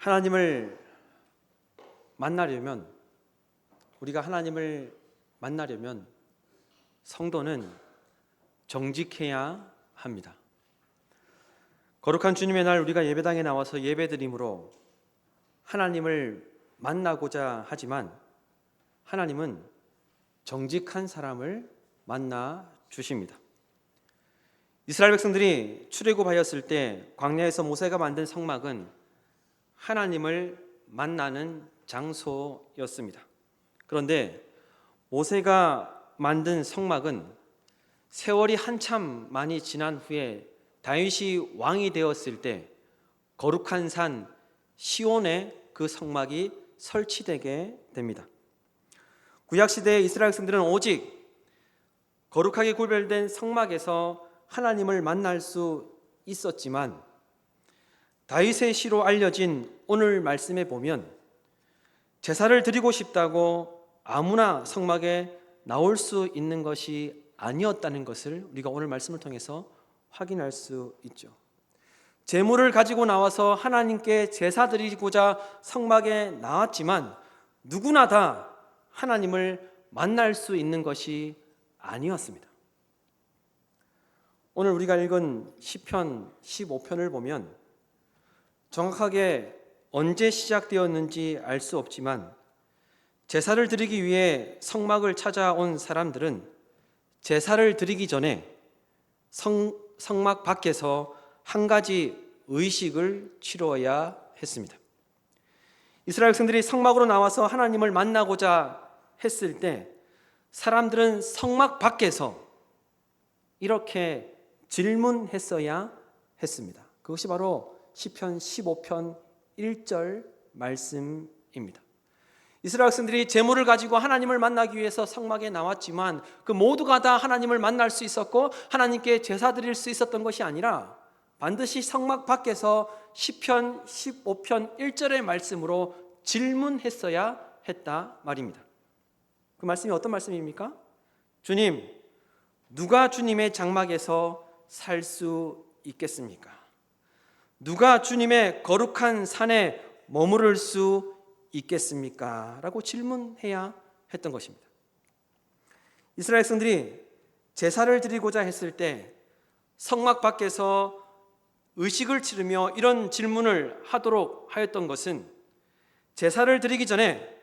하나님을 만나려면, 우리가 하나님을 만나려면 성도는 정직해야 합니다. 거룩한 주님의 날 우리가 예배당에 나와서 예배드림으로 하나님을 만나고자 하지만 하나님은 정직한 사람을 만나 주십니다. 이스라엘 백성들이 출애굽하였을 때 광야에서 모세가 만든 성막은 하나님을 만나는 장소였습니다. 그런데 모세가 만든 성막은 세월이 한참 많이 지난 후에 다윗이 왕이 되었을 때 거룩한 산 시온에 그 성막이 설치되게 됩니다. 구약시대의 이스라엘 백성들은 오직 거룩하게 구별된 성막에서 하나님을 만날 수 있었지만 다윗의 시로 알려진 오늘 말씀에 보면 제사를 드리고 싶다고 아무나 성막에 나올 수 있는 것이 아니었다는 것을 우리가 오늘 말씀을 통해서 확인할 수 있죠. 제물을 가지고 나와서 하나님께 제사 드리고자 성막에 나왔지만 누구나 다 하나님을 만날 수 있는 것이 아니었습니다. 오늘 우리가 읽은 시편 15편을 보면 정확하게 언제 시작되었는지 알 수 없지만 제사를 드리기 위해 성막을 찾아온 사람들은 제사를 드리기 전에 성막 밖에서 한 가지 의식을 치러야 했습니다. 이스라엘 백성들이 성막으로 나와서 하나님을 만나고자 했을 때 사람들은 성막 밖에서 이렇게 질문했어야 했습니다. 그것이 바로 시편 15편 1절 말씀입니다. 이스라엘 백성들이 제물을 가지고 하나님을 만나기 위해서 성막에 나왔지만 그 모두가 다 하나님을 만날 수 있었고 하나님께 제사 드릴 수 있었던 것이 아니라 반드시 성막 밖에서 시편 15편 1절의 말씀으로 질문했어야 했다 말입니다. 그 말씀이 어떤 말씀입니까? 주님, 누가 주님의 장막에서 살 수 있겠습니까? 누가 주님의 거룩한 산에 머무를 수 있겠습니까? 라고 질문해야 했던 것입니다. 이스라엘 백성들이 제사를 드리고자 했을 때 성막 밖에서 의식을 치르며 이런 질문을 하도록 하였던 것은 제사를 드리기 전에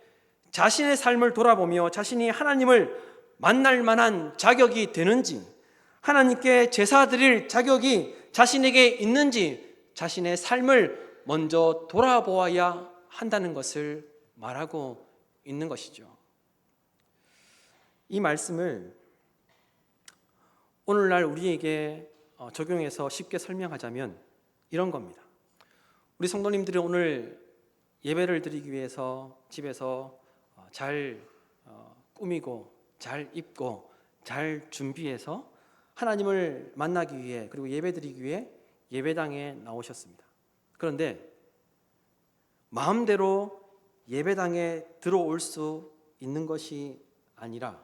자신의 삶을 돌아보며 자신이 하나님을 만날 만한 자격이 되는지, 하나님께 제사 드릴 자격이 자신에게 있는지 자신의 삶을 먼저 돌아보아야 한다는 것을 말하고 있는 것이죠. 이 말씀을 오늘날 우리에게 적용해서 쉽게 설명하자면 이런 겁니다. 우리 성도님들이 오늘 예배를 드리기 위해서 집에서 잘 꾸미고 잘 입고 잘 준비해서 하나님을 만나기 위해 그리고 예배 드리기 위해 예배당에 나오셨습니다. 그런데 마음대로 예배당에 들어올 수 있는 것이 아니라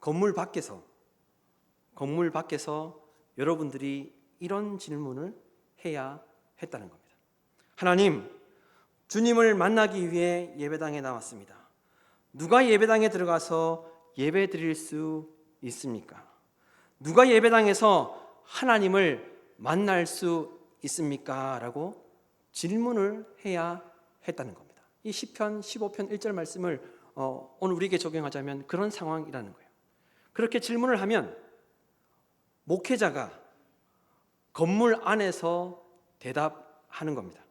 건물 밖에서 여러분들이 이런 질문을 해야 했다는 겁니다. 하나님, 주님을 만나기 위해 예배당에 나왔습니다. 누가 예배당에 들어가서 예배 드릴 수 있습니까? 누가 예배당에서 하나님을 만날 수 있습니까? 라고 질문을 해야 했다는 겁니다. 이 시편 15편 1절 말씀을 오늘 우리에게 적용하자면 그런 상황이라는 거예요. 그렇게 질문을 하면 목회자가 건물 안에서 대답하는 겁니다.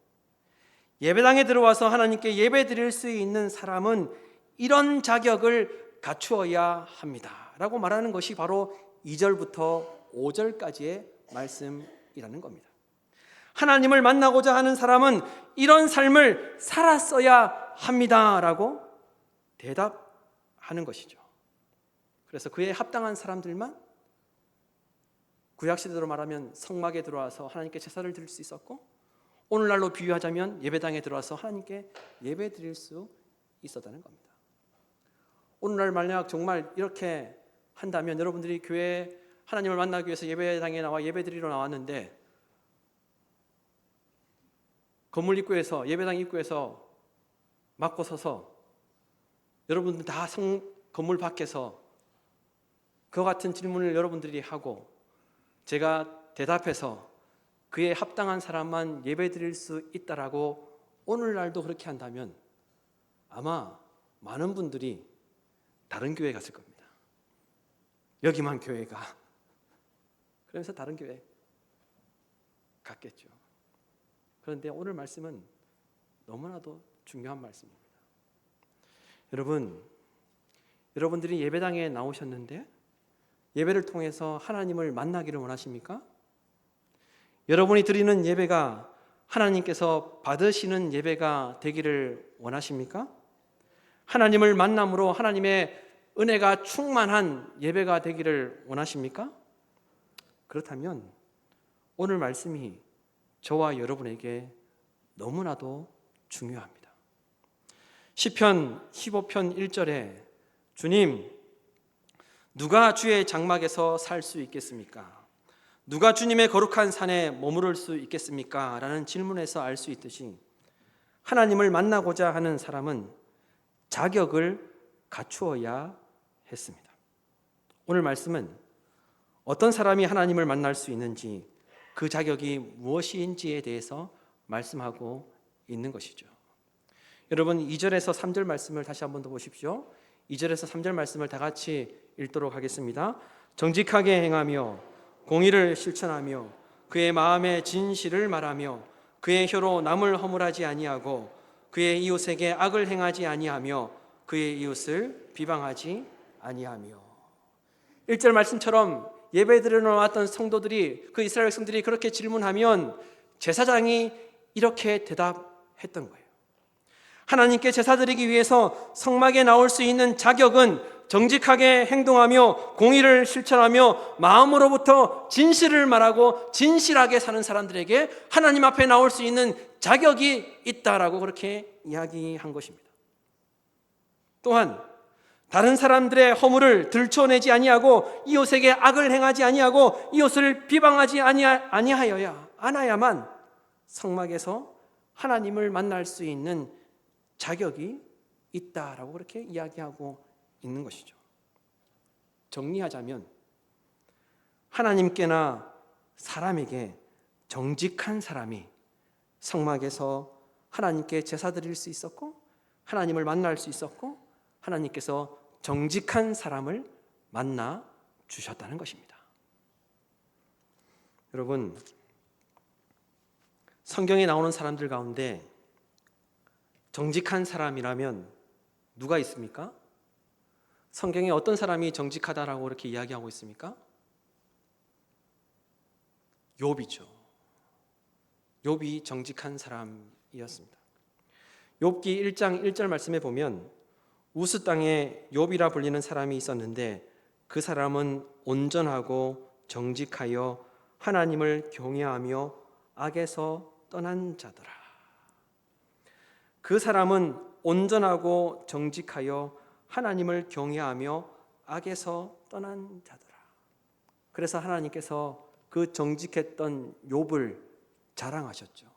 예배당에 들어와서 하나님께 예배 드릴 수 있는 사람은 이런 자격을 갖추어야 합니다 라고 말하는 것이 바로 2절부터 5절까지의 말씀이라는 겁니다. 하나님을 만나고자 하는 사람은 이런 삶을 살았어야 합니다 라고 대답하는 것이죠. 그래서 그에 합당한 사람들만 구약시대로 말하면 성막에 들어와서 하나님께 제사를 드릴 수 있었고, 오늘날로 비유하자면 예배당에 들어와서 하나님께 예배 드릴 수 있었다는 겁니다. 오늘날 만약 정말 이렇게 한다면 여러분들이 교회에 하나님을 만나기 위해서 예배당에 나와 예배 드리러 나왔는데 건물 입구에서, 예배당 입구에서 막고 서서 여러분들 다 건물 밖에서 그와 같은 질문을 여러분들이 하고 제가 대답해서 그에 합당한 사람만 예배드릴 수 있다라고 오늘날도 그렇게 한다면 아마 많은 분들이 다른 교회 갔을 겁니다. 여기만 교회가. 그러면서 다른 교회 갔겠죠. 그런데 오늘 말씀은 너무나도 중요한 말씀입니다. 여러분들이 예배당에 나오셨는데 예배를 통해서 하나님을 만나기를 원하십니까? 여러분이 드리는 예배가 하나님께서 받으시는 예배가 되기를 원하십니까? 하나님을 만남으로 하나님의 은혜가 충만한 예배가 되기를 원하십니까? 그렇다면 오늘 말씀이 저와 여러분에게 너무나도 중요합니다. 시편 15편 1절에 주님, 누가 주의 장막에서 살 수 있겠습니까? 누가 주님의 거룩한 산에 머무를 수 있겠습니까? 라는 질문에서 알 수 있듯이 하나님을 만나고자 하는 사람은 자격을 갖추어야 했습니다. 오늘 말씀은 어떤 사람이 하나님을 만날 수 있는지, 그 자격이 무엇인지에 대해서 말씀하고 있는 것이죠. 여러분 2절에서 3절 말씀을 다시 한번 더 보십시오. 2절에서 3절 말씀을 다 같이 읽도록 하겠습니다. 정직하게 행하며 공의를 실천하며 그의 마음에 진실을 말하며 그의 혀로 남을 허물하지 아니하고 그의 이웃에게 악을 행하지 아니하며 그의 이웃을 비방하지 아니하며. 1절 말씀처럼 예배드려 나왔던 성도들이, 그 이스라엘 백성들이 그렇게 질문하면 제사장이 이렇게 대답했던 거예요. 하나님께 제사드리기 위해서 성막에 나올 수 있는 자격은 정직하게 행동하며 공의를 실천하며 마음으로부터 진실을 말하고 진실하게 사는 사람들에게 하나님 앞에 나올 수 있는 자격이 있다라고 그렇게 이야기한 것입니다. 또한 다른 사람들의 허물을 들춰내지 아니하고 이웃에게 악을 행하지 아니하고 이웃을 비방하지 않아야만 성막에서 하나님을 만날 수 있는 자격이 있다라고 그렇게 이야기하고 있는 것이죠. 정리하자면 하나님께나 사람에게 정직한 사람이 성막에서 하나님께 제사 드릴 수 있었고 하나님을 만날 수 있었고 하나님께서 정직한 사람을 만나 주셨다는 것입니다. 여러분, 성경에 나오는 사람들 가운데 정직한 사람이라면 누가 있습니까? 성경에 어떤 사람이 정직하다라고 이렇게 이야기하고 있습니까? 욥이죠. 욥이 정직한 사람이었습니다. 욥기 1장 1절 말씀에 보면 우스 땅에 욥이라 불리는 사람이 있었는데 그 사람은 온전하고 정직하여 하나님을 경외하며 악에서 떠난 자더라. 그 사람은 온전하고 정직하여 하나님을 경외하며 악에서 떠난 자더라. 그래서 하나님께서 그 정직했던 욥을 자랑하셨죠.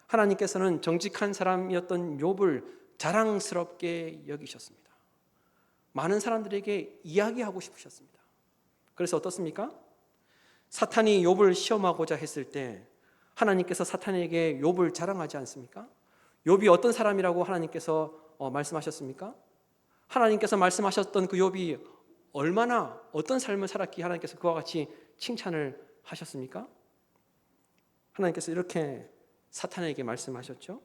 하나님께서는 정직한 사람이었던 욥을 자랑스럽게 여기셨습니다. 많은 사람들에게 이야기하고 싶으셨습니다. 그래서 어떻습니까? 사탄이 욥을 시험하고자 했을 때 하나님께서 사탄에게 욥을 자랑하지 않습니까? 욥이 어떤 사람이라고 하나님께서 말씀하셨습니까? 하나님께서 말씀하셨던 그 욥이 얼마나 어떤 삶을 살았기에 하나님께서 그와 같이 칭찬을 하셨습니까? 하나님께서 이렇게 사탄에게 말씀하셨죠.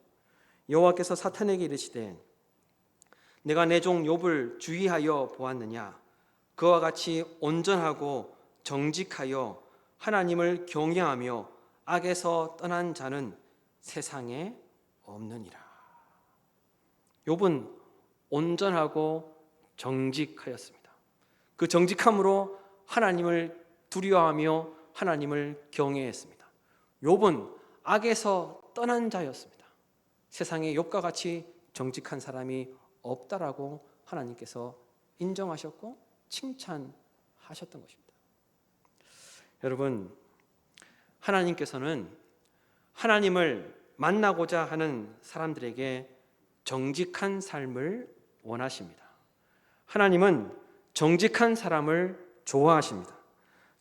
여호와께서 사탄에게 이르시되 내가 내 종 욥을 주의하여 보았느냐. 그와 같이 온전하고 정직하여 하나님을 경외하며 악에서 떠난 자는 세상에 없느니라. 욥은 온전하고 정직하였습니다. 그 정직함으로 하나님을 두려워하며 하나님을 경외했습니다. 욥은 악에서 떠난 자였습니다. 세상에 욥과 같이 정직한 사람이 없다라고 하나님께서 인정하셨고 칭찬하셨던 것입니다. 여러분, 하나님께서는 하나님을 만나고자 하는 사람들에게 정직한 삶을 원하십니다. 하나님은 정직한 사람을 좋아하십니다.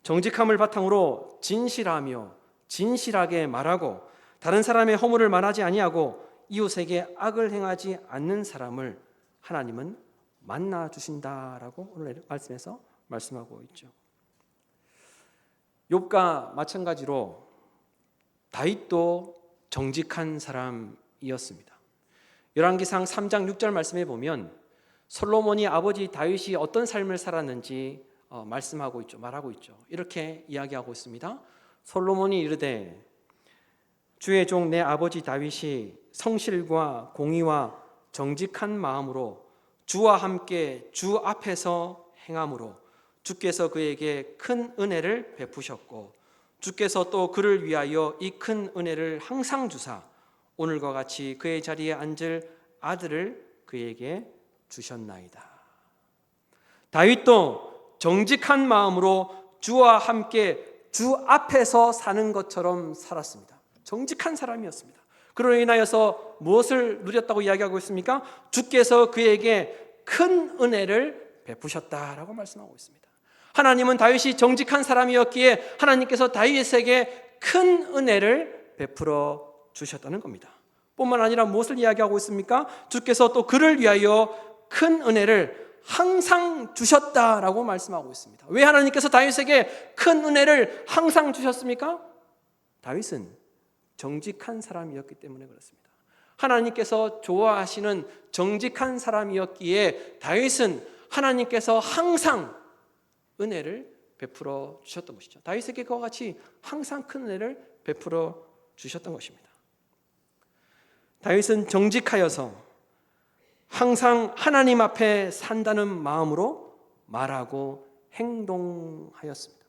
정직함을 바탕으로 진실하며 진실하게 말하고 다른 사람의 허물을 말하지 아니하고 이웃에게 악을 행하지 않는 사람을 하나님은 만나 주신다라고 오늘 말씀에서 말씀하고 있죠. 욥과 마찬가지로 다윗도 정직한 사람이었습니다. 열왕기상 3장 6절 말씀에 보면 솔로몬이 아버지 다윗이 어떤 삶을 살았는지 말씀하고 있죠. 말하고 있죠. 이렇게 이야기하고 있습니다. 솔로몬이 이르되 주의 종 내 아버지 다윗이 성실과 공의와 정직한 마음으로 주와 함께 주 앞에서 행함으로 주께서 그에게 큰 은혜를 베푸셨고 주께서 또 그를 위하여 이 큰 은혜를 항상 주사 오늘과 같이 그의 자리에 앉을 아들을 그에게 주셨나이다. 다윗도 정직한 마음으로 주와 함께 주 앞에서 사는 것처럼 살았습니다. 정직한 사람이었습니다. 그로 인하여서 무엇을 누렸다고 이야기하고 있습니까? 주께서 그에게 큰 은혜를 베푸셨다라고 말씀하고 있습니다. 하나님은 다윗이 정직한 사람이었기에 하나님께서 다윗에게 큰 은혜를 베풀어 주셨다는 겁니다. 뿐만 아니라 무엇을 이야기하고 있습니까? 주께서 또 그를 위하여 큰 은혜를 항상 주셨다라고 말씀하고 있습니다. 왜 하나님께서 다윗에게 큰 은혜를 항상 주셨습니까? 다윗은 정직한 사람이었기 때문에 그렇습니다. 하나님께서 좋아하시는 정직한 사람이었기에 다윗은 하나님께서 항상 은혜를 베풀어 주셨던 것이죠. 다윗에게 그와 같이 항상 큰 은혜를 베풀어 주셨던 것입니다. 다윗은 정직하여서 항상 하나님 앞에 산다는 마음으로 말하고 행동하였습니다.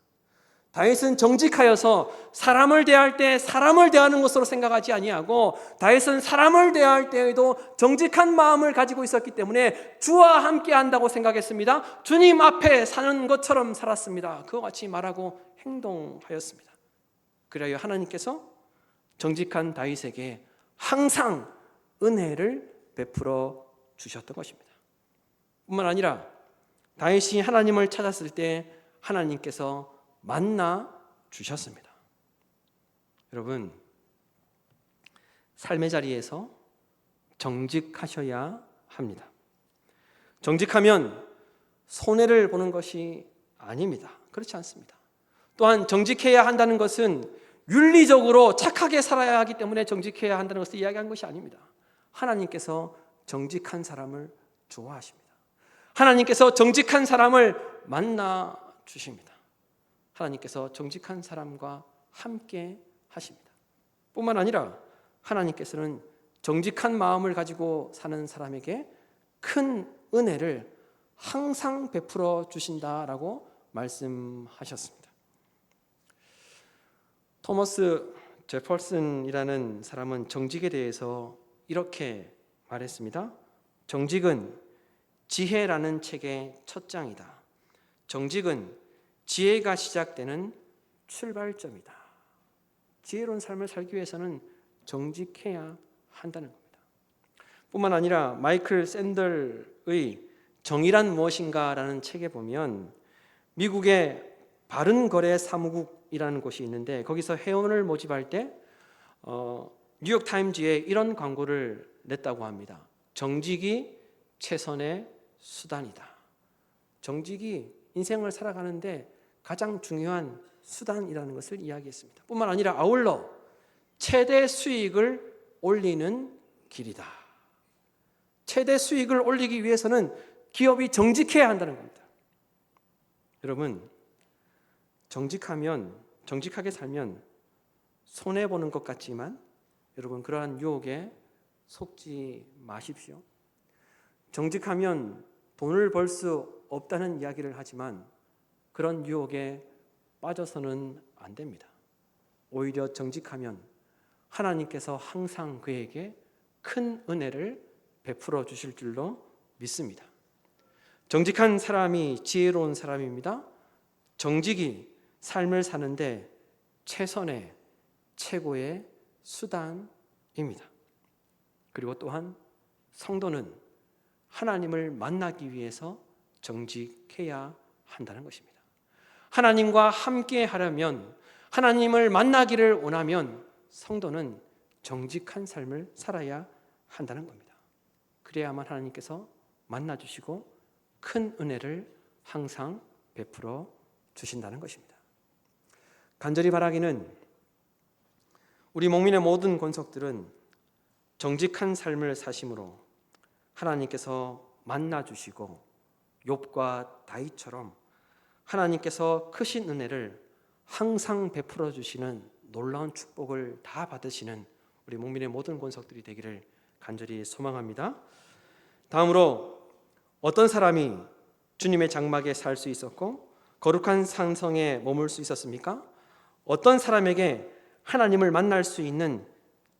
다윗은 정직하여서 사람을 대할 때 사람을 대하는 것으로 생각하지 아니하고 다윗은 사람을 대할 때에도 정직한 마음을 가지고 있었기 때문에 주와 함께 한다고 생각했습니다. 주님 앞에 사는 것처럼 살았습니다. 그와 같이 말하고 행동하였습니다. 그래야 하나님께서 정직한 다윗에게 항상 은혜를 베풀어 주셨던 것입니다. 뿐만 아니라 다윗이 하나님을 찾았을 때 하나님께서 만나 주셨습니다. 여러분, 삶의 자리에서 정직하셔야 합니다. 정직하면 손해를 보는 것이 아닙니다. 그렇지 않습니다. 또한 정직해야 한다는 것은 윤리적으로 착하게 살아야 하기 때문에 정직해야 한다는 것을 이야기한 것이 아닙니다. 하나님께서 정직한 사람을 좋아하십니다. 하나님께서 정직한 사람을 만나 주십니다. 하나님께서 정직한 사람과 함께 하십니다. 뿐만 아니라 하나님께서는 정직한 마음을 가지고 사는 사람에게 큰 은혜를 항상 베풀어 주신다라고 말씀하셨습니다. 토머스 제퍼슨이라는 사람은 정직에 대해서 이렇게 말했습니다. 정직은 지혜라는 책의 첫 장이다. 정직은 지혜가 시작되는 출발점이다. 지혜로운 삶을 살기 위해서는 정직해야 한다는 겁니다. 뿐만 아니라 마이클 샌들의 정의란 무엇인가라는 책에 보면 미국의 바른거래사무국이라는 곳이 있는데 거기서 회원을 모집할 때 뉴욕타임즈에 이런 광고를 냈다고 합니다. 정직이 최선의 수단이다. 정직이 인생을 살아가는데 가장 중요한 수단이라는 것을 이야기했습니다. 뿐만 아니라 아울러 최대 수익을 올리는 길이다. 최대 수익을 올리기 위해서는 기업이 정직해야 한다는 겁니다. 여러분, 정직하게 살면 손해보는 것 같지만 여러분 그러한 유혹에 속지 마십시오. 정직하면 돈을 벌 수 없다는 이야기를 하지만 그런 유혹에 빠져서는 안 됩니다. 오히려 정직하면 하나님께서 항상 그에게 큰 은혜를 베풀어 주실 줄로 믿습니다. 정직한 사람이 지혜로운 사람입니다. 정직이 삶을 사는데 최선의 최고의 수단입니다. 그리고 또한 성도는 하나님을 만나기 위해서 정직해야 한다는 것입니다. 하나님과 함께 하려면, 하나님을 만나기를 원하면 성도는 정직한 삶을 살아야 한다는 겁니다. 그래야만 하나님께서 만나주시고 큰 은혜를 항상 베풀어 주신다는 것입니다. 간절히 바라기는 우리 목민의 모든 권속들은 정직한 삶을 사심으로 하나님께서 만나주시고 욥과 다윗처럼 하나님께서 크신 은혜를 항상 베풀어 주시는 놀라운 축복을 다 받으시는 우리 목민의 모든 권속들이 되기를 간절히 소망합니다. 다음으로 어떤 사람이 주님의 장막에 살 수 있었고 거룩한 산성에 머물 수 있었습니까? 어떤 사람에게 하나님을 만날 수 있는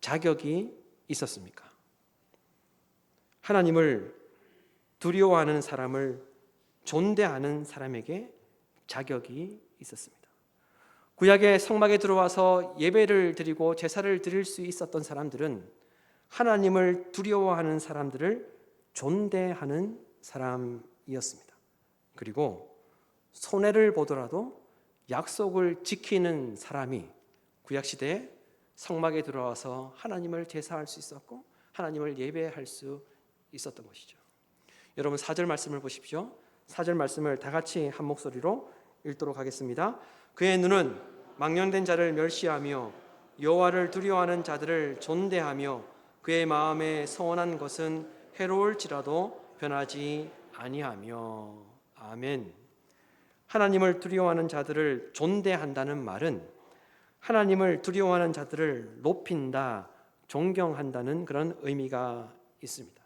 자격이 있었습니까? 하나님을 두려워하는 사람을 존대하는 사람에게 자격이 있었습니다. 구약의 성막에 들어와서 예배를 드리고 제사를 드릴 수 있었던 사람들은 하나님을 두려워하는 사람들을 존대하는 사람이었습니다. 그리고 손해를 보더라도 약속을 지키는 사람이 구약시대에 성막에 들어와서 하나님을 제사할 수 있었고 하나님을 예배할 수 있었던 것이죠. 여러분 4절 말씀을 보십시오. 4절 말씀을 다 같이 한 목소리로 읽도록 하겠습니다. 그의 눈은 망령된 자를 멸시하며 여호와를 두려워하는 자들을 존대하며 그의 마음에 서원한 것은 해로울지라도 변하지 아니하며. 아멘. 하나님을 두려워하는 자들을 존대한다는 말은 하나님을 두려워하는 자들을 높인다, 존경한다는 그런 의미가 있습니다.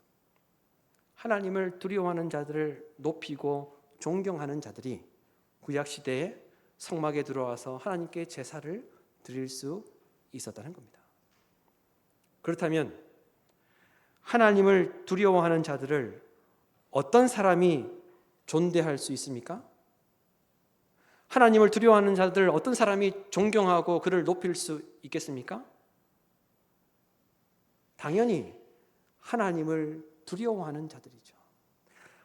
하나님을 두려워하는 자들을 높이고 존경하는 자들이 구약시대에 성막에 들어와서 하나님께 제사를 드릴 수 있었다는 겁니다. 그렇다면 하나님을 두려워하는 자들을 어떤 사람이 존대할 수 있습니까? 하나님을 두려워하는 자들 어떤 사람이 존경하고 그를 높일 수 있겠습니까? 당연히 하나님을 두려워하는 자들이죠.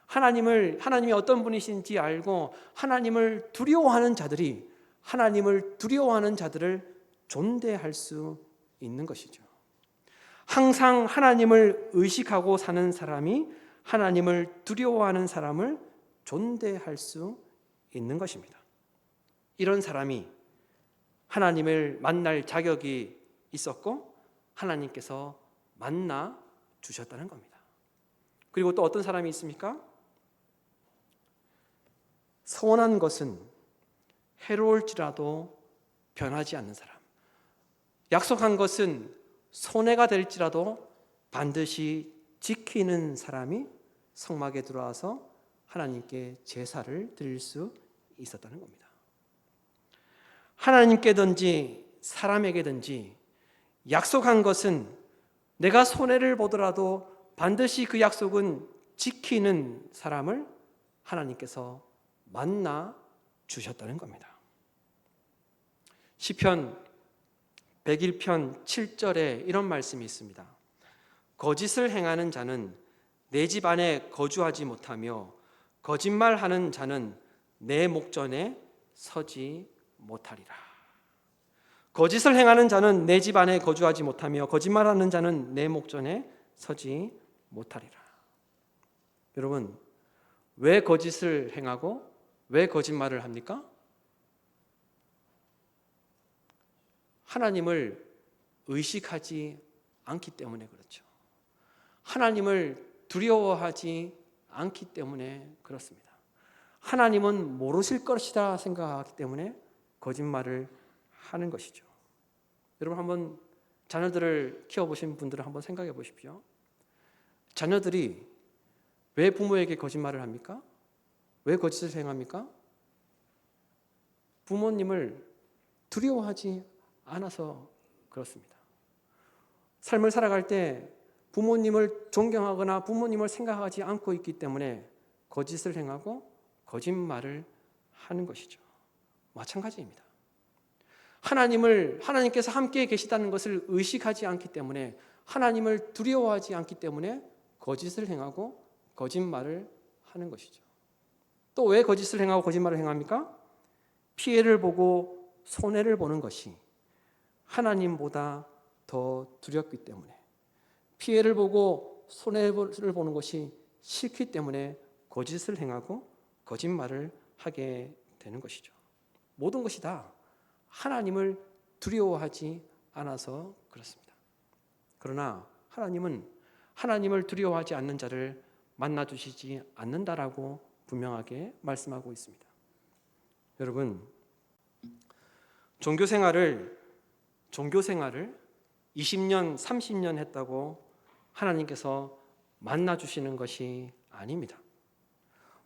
하나님이 어떤 분이신지 알고 하나님을 두려워하는 자들이 하나님을 두려워하는 자들을 존대할 수 있는 것이죠. 항상 하나님을 의식하고 사는 사람이 하나님을 두려워하는 사람을 존대할 수 있는 것입니다. 이런 사람이 하나님을 만날 자격이 있었고 하나님께서 만나 주셨다는 겁니다. 그리고 또 어떤 사람이 있습니까? 서원한 것은 해로울지라도 변하지 않는 사람. 약속한 것은 손해가 될지라도 반드시 지키는 사람이 성막에 들어와서 하나님께 제사를 드릴 수 있었다는 겁니다. 하나님께든지 사람에게든지 약속한 것은 내가 손해를 보더라도 반드시 그 약속은 지키는 사람을 하나님께서 만나 주셨다는 겁니다. 시편 101편 7절에 이런 말씀이 있습니다. 거짓을 행하는 자는 내 집 안에 거주하지 못하며 거짓말하는 자는 내 목전에 서지 못하리라. 거짓을 행하는 자는 내 집 안에 거주하지 못하며 거짓말하는 자는 내 목전에 서지 못하리라. 여러분, 왜 거짓을 행하고 왜 거짓말을 합니까? 하나님을 의식하지 않기 때문에 그렇죠. 하나님을 두려워하지 않기 때문에 그렇습니다. 하나님은 모르실 것이다 생각하기 때문에 거짓말을 하는 것이죠. 여러분 한번 자녀들을 키워보신 분들은 한번 생각해 보십시오. 자녀들이 왜 부모에게 거짓말을 합니까? 왜 거짓을 행합니까? 부모님을 두려워하지 않아서 그렇습니다. 삶을 살아갈 때 부모님을 존경하거나 부모님을 생각하지 않고 있기 때문에 거짓을 행하고 거짓말을 하는 것이죠. 마찬가지입니다. 하나님께서 함께 계시다는 것을 의식하지 않기 때문에 하나님을 두려워하지 않기 때문에 거짓을 행하고 거짓말을 하는 것이죠. 또 왜 거짓을 행하고 거짓말을 행합니까? 피해를 보고 손해를 보는 것이 하나님보다 더 두렵기 때문에, 피해를 보고 손해를 보는 것이 싫기 때문에 거짓을 행하고 거짓말을 하게 되는 것이죠. 모든 것이 다 하나님을 두려워하지 않아서 그렇습니다. 그러나 하나님은 하나님을 두려워하지 않는 자를 만나주시지 않는다라고 분명하게 말씀하고 있습니다. 여러분, 종교생활을 20년, 30년 했다고 하나님께서 만나주시는 것이 아닙니다.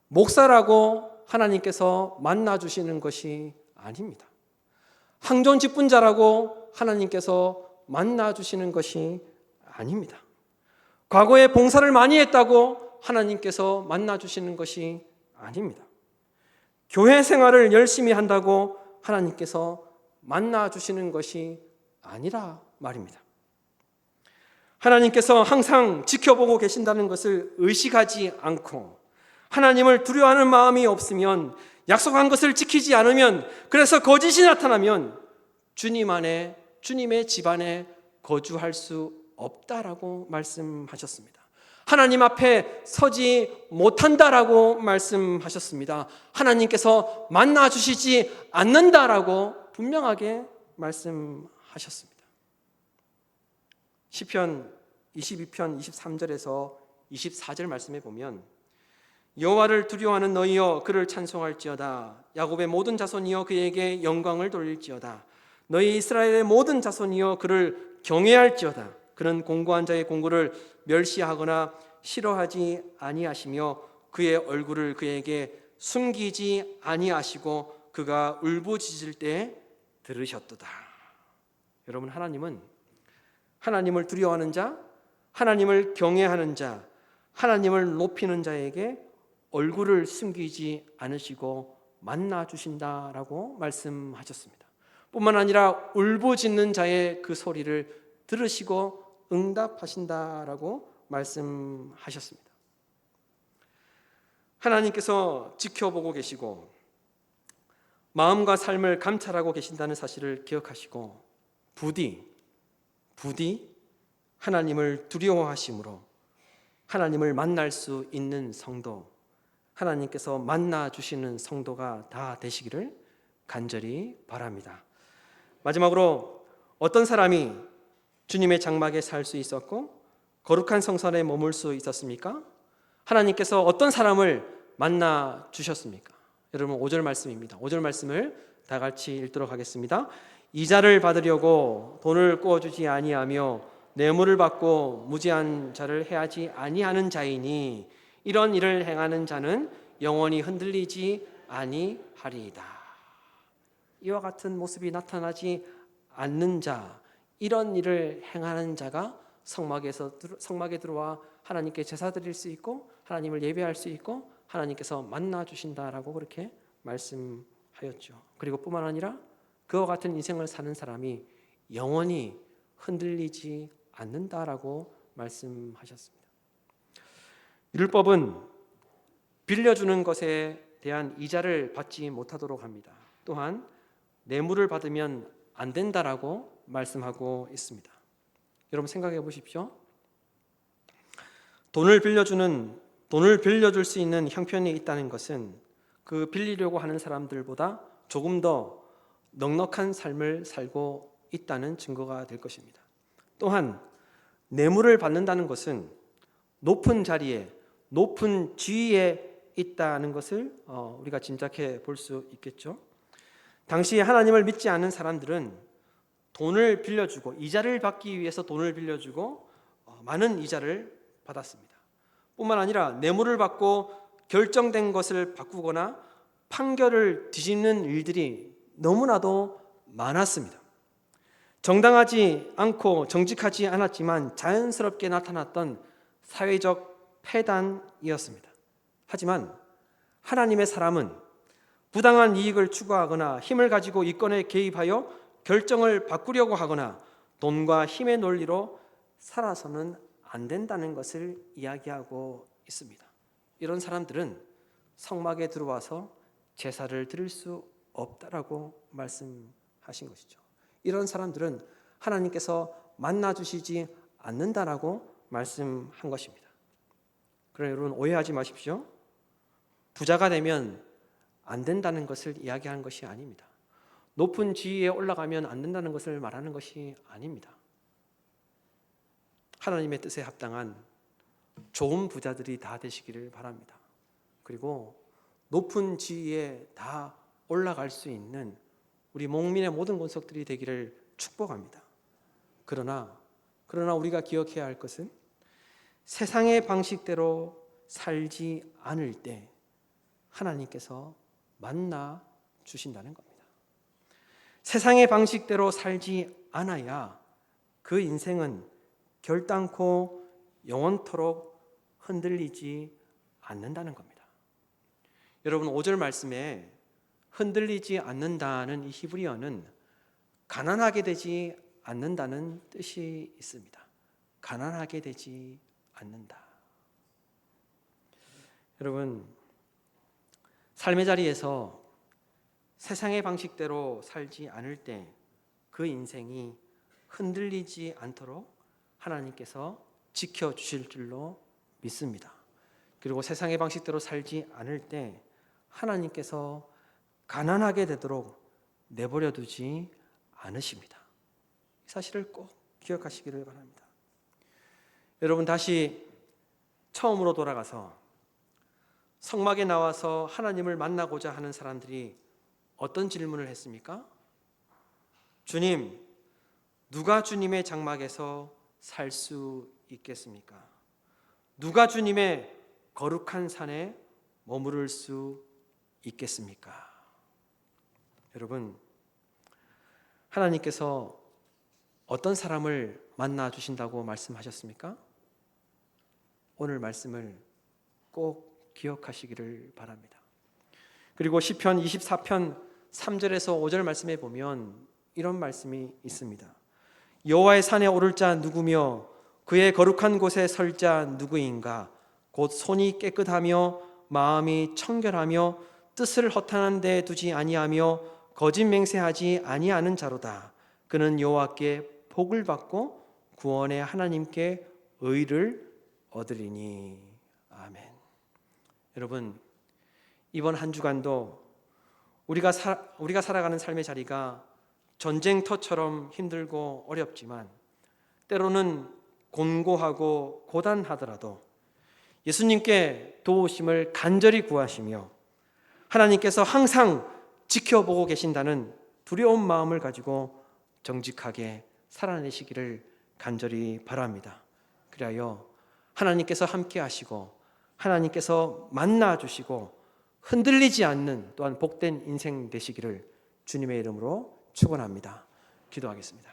목사라고 하나님께서 만나주시는 것이 아닙니다. 항존 직분자라고 하나님께서 만나주시는 것이 아닙니다. 과거에 봉사를 많이 했다고 하나님께서 만나주시는 것이 아닙니다. 교회 생활을 열심히 한다고 하나님께서 만나주시는 것이 아니라 말입니다. 하나님께서 항상 지켜보고 계신다는 것을 의식하지 않고 하나님을 두려워하는 마음이 없으면, 약속한 것을 지키지 않으면, 그래서 거짓이 나타나면 주님의 집안에 거주할 수 없다라고 말씀하셨습니다. 하나님 앞에 서지 못한다라고 말씀하셨습니다. 하나님께서 만나주시지 않는다라고 분명하게 말씀하셨습니다. 시편 22편 23절에서 24절 말씀에 보면, 여호와를 두려워하는 너희여 그를 찬송할지어다. 야곱의 모든 자손이여 그에게 영광을 돌릴지어다. 너희 이스라엘의 모든 자손이여 그를 경외할지어다. 그는 공고한 자의 공고를 멸시하거나 싫어하지 아니하시며 그의 얼굴을 그에게 숨기지 아니하시고 그가 울부짖을 때 들으셨도다. 여러분, 하나님은 하나님을 두려워하는 자, 하나님을 경외하는 자, 하나님을 높이는 자에게 얼굴을 숨기지 않으시고 만나 주신다라고 말씀하셨습니다. 뿐만 아니라 울부짖는 자의 그 소리를 들으시고 응답하신다라고 말씀하셨습니다. 하나님께서 지켜보고 계시고 마음과 삶을 감찰하고 계신다는 사실을 기억하시고 부디 하나님을 두려워하심으로 하나님을 만날 수 있는 성도, 하나님께서 만나 주시는 성도가 다 되시기를 간절히 바랍니다. 마지막으로, 어떤 사람이 주님의 장막에 살 수 있었고 거룩한 성전에 머물 수 있었습니까? 하나님께서 어떤 사람을 만나 주셨습니까? 여러분, 5절 말씀입니다. 5절 말씀을 다 같이 읽도록 하겠습니다. 이자를 받으려고 돈을 꾸어주지 아니하며 뇌물을 받고 무지한 자를 해하지 아니하는 자이니 이런 일을 행하는 자는 영원히 흔들리지 아니하리이다. 이와 같은 모습이 나타나지 않는 자, 이런 일을 행하는 자가 성막에 들어와 하나님께 제사 드릴 수 있고 하나님을 예배할 수 있고 하나님께서 만나 주신다라고 그렇게 말씀하였죠. 그리고 뿐만 아니라 그와 같은 인생을 사는 사람이 영원히 흔들리지 않는다라고 말씀하셨습니다. 율법은 빌려주는 것에 대한 이자를 받지 못하도록 합니다. 또한 뇌물을 받으면 안 된다라고 말씀하고 있습니다. 여러분, 생각해 보십시오. 돈을 빌려줄 수 있는 형편이 있다는 것은 그 빌리려고 하는 사람들보다 조금 더 넉넉한 삶을 살고 있다는 증거가 될 것입니다. 또한 뇌물을 받는다는 것은 높은 자리에, 높은 지위에 있다는 것을 우리가 짐작해 볼 수 있겠죠. 당시 하나님을 믿지 않는 사람들은 돈을 빌려주고 이자를 받기 위해서 돈을 빌려주고 많은 이자를 받았습니다. 뿐만 아니라 뇌물을 받고 결정된 것을 바꾸거나 판결을 뒤집는 일들이 너무나도 많았습니다. 정당하지 않고 정직하지 않았지만 자연스럽게 나타났던 사회적 폐단이었습니다. 하지만 하나님의 사람은 부당한 이익을 추구하거나 힘을 가지고 이권에 개입하여 결정을 바꾸려고 하거나 돈과 힘의 논리로 살아서는 안 된다는 것을 이야기하고 있습니다. 이런 사람들은 성막에 들어와서 제사를 드릴 수 없다라고 말씀하신 것이죠. 이런 사람들은 하나님께서 만나 주시지 않는다라고 말씀한 것입니다. 그러나 여러분 오해하지 마십시오. 부자가 되면 안 된다는 것을 이야기하는 것이 아닙니다. 높은 지위에 올라가면 안 된다는 것을 말하는 것이 아닙니다. 하나님의 뜻에 합당한 좋은 부자들이 다 되시기를 바랍니다. 그리고 높은 지위에 다 올라갈 수 있는 우리 목민의 모든 권속들이 되기를 축복합니다. 그러나 우리가 기억해야 할 것은 세상의 방식대로 살지 않을 때 하나님께서 만나 주신다는 겁니다. 세상의 방식대로 살지 않아야 그 인생은 결단코 영원토록 흔들리지 않는다는 겁니다. 여러분 5절 말씀에 흔들리지 않는다는 이 히브리어는 가난하게 되지 않는다는 뜻이 있습니다. 가난하게 되지 않는다. 여러분 삶의 자리에서 세상의 방식대로 살지 않을 때 그 인생이 흔들리지 않도록 하나님께서 지켜주실 줄로 믿습니다. 그리고 세상의 방식대로 살지 않을 때 하나님께서 가난하게 되도록 내버려 두지 않으십니다. 이 사실을 꼭 기억하시기를 바랍니다. 여러분 다시 처음으로 돌아가서 성막에 나와서 하나님을 만나고자 하는 사람들이 어떤 질문을 했습니까? 주님, 누가 주님의 장막에서 살 수 있겠습니까? 누가 주님의 거룩한 산에 머무를 수 있겠습니까? 여러분, 하나님께서 어떤 사람을 만나 주신다고 말씀하셨습니까? 오늘 말씀을 꼭 기억하시기를 바랍니다. 그리고 시편 24편 3절에서 5절 말씀에 보면 이런 말씀이 있습니다. 여호와의 산에 오를 자 누구며 그의 거룩한 곳에 설 자 누구인가? 곧 손이 깨끗하며 마음이 청결하며 뜻을 허탄한 데 두지 아니하며 거짓 맹세하지 아니하는 자로다. 그는 여호와께 복을 받고 구원의 하나님께 의를 얻으리니. 아멘. 여러분 이번 한 주간도 우리가 살아가는 삶의 자리가 전쟁터처럼 힘들고 어렵지만 때로는 곤고하고 고단하더라도 예수님께 도우심을 간절히 구하시며 하나님께서 항상 지켜보고 계신다는 두려운 마음을 가지고 정직하게 살아내시기를 간절히 바랍니다. 그리하여 하나님께서 함께 하시고 하나님께서 만나 주시고 흔들리지 않는 또한 복된 인생 되시기를 주님의 이름으로 축원합니다. 기도하겠습니다.